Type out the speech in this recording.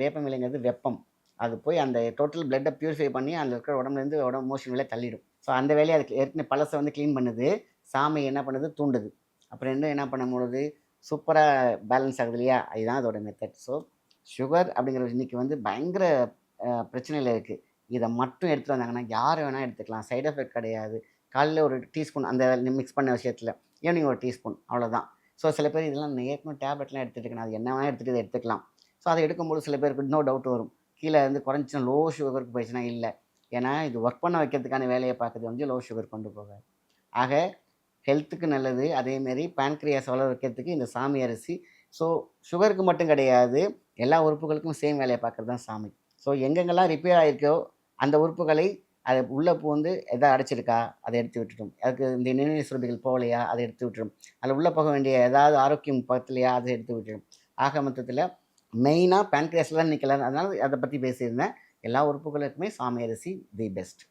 வேப்பமிலைங்கிறது வெப்பம். அது போய் அந்த டோட்டல் பிளட்ட பியூரிஃபை பண்ணி அதில இருக்கிற உடம்புலேருந்து உடம்பு மோஷன் வெளில தள்ளிடும். ஸோ அந்த வேலைய அதுக்கு ஏற்கனவே பழச வந்து கிளீன் பண்ணுது. சாமை என்ன பண்ணுது? தூண்டுது. அப்புறம் இன்னும் என்ன பண்ணும்பொழுது, சூப்பரா பேலன்ஸ் ஆகுது இல்லையா? இதுதான் அதோட மெத்தட். ஸோ சுகர் அப்படிங்கிறது இன்னைக்கு வந்து பயங்கர பிரச்சனையில இருக்கு. இத மட்டும் எடுத்துட்டு வந்தாங்கன்னா, யார் வேணா எடுத்துக்கலாம். சைட் எஃபெக்ட் கிடையாது. காலையில ஒரு டீஸ்பூன் அந்த மிக்ஸ் பண்ண விஷயத்துல, ஈவினிங் ஒரு டீஸ்பூன் அவ்வளோதான். ஸோ சில பேர் இதெல்லாம் ஏற்கனவே டேப்லெட்லாம் எடுத்துட்டு இருக்கேன். அது என்ன வேணா எடுத்துட்டு இத எடுத்துக்கலாம். ஸோ அத எடுக்கும்போது சில பேருக்கு இன்னொரு டவுட் வரும். கீழ வந்து குறைஞ்சுச்சுனா லோ சுகருக்கு போயிடுச்சுனா இல்ல. ஏன்னா இது ஒர்க் பண்ண வைக்கிறதுக்கான வேலைய பார்க்குது வந்து லோ சுகர் கொண்டு போகாது. ஆக ஹெல்த்துக்கு நல்லது. அதேமாரி பேன்கிரியாஸ் வளர வைக்கிறதுக்கு இந்த சாமை அரிசி. ஸோ சுகருக்கு மட்டும் கிடையாது. எல்லா உறுப்புகளுக்கும் சேம் வேலைய பார்க்குறது தான் சாமை. ஸோ எங்கெங்கெல்லாம் ரிப்பேர் ஆயிருக்கோ, அந்த உறுப்புகளை அது உள்ள பூந்து எதா அடைச்சிருக்கா? அத எடுத்து விட்டுடும். அதுக்கு இந்த நிணநீர் சுரப்பிகள் போகலையா? அத எடுத்து விட்டுரும். அதில உள்ள போக வேண்டிய ஏதாவது ஆரோக்கியம் பத்தலையா? அத எடுத்து விட்டுரும். ஆக மொத்தத்தில மெயினா பேன்கிரியாஸ்ல தான் இன்னைக்கு எல்லாரும் அதனால அத பத்தி பேசியிருந்தேன். எல்லா உறுப்புகளுக்குமே சாமை அரிசி தி பெஸ்ட்.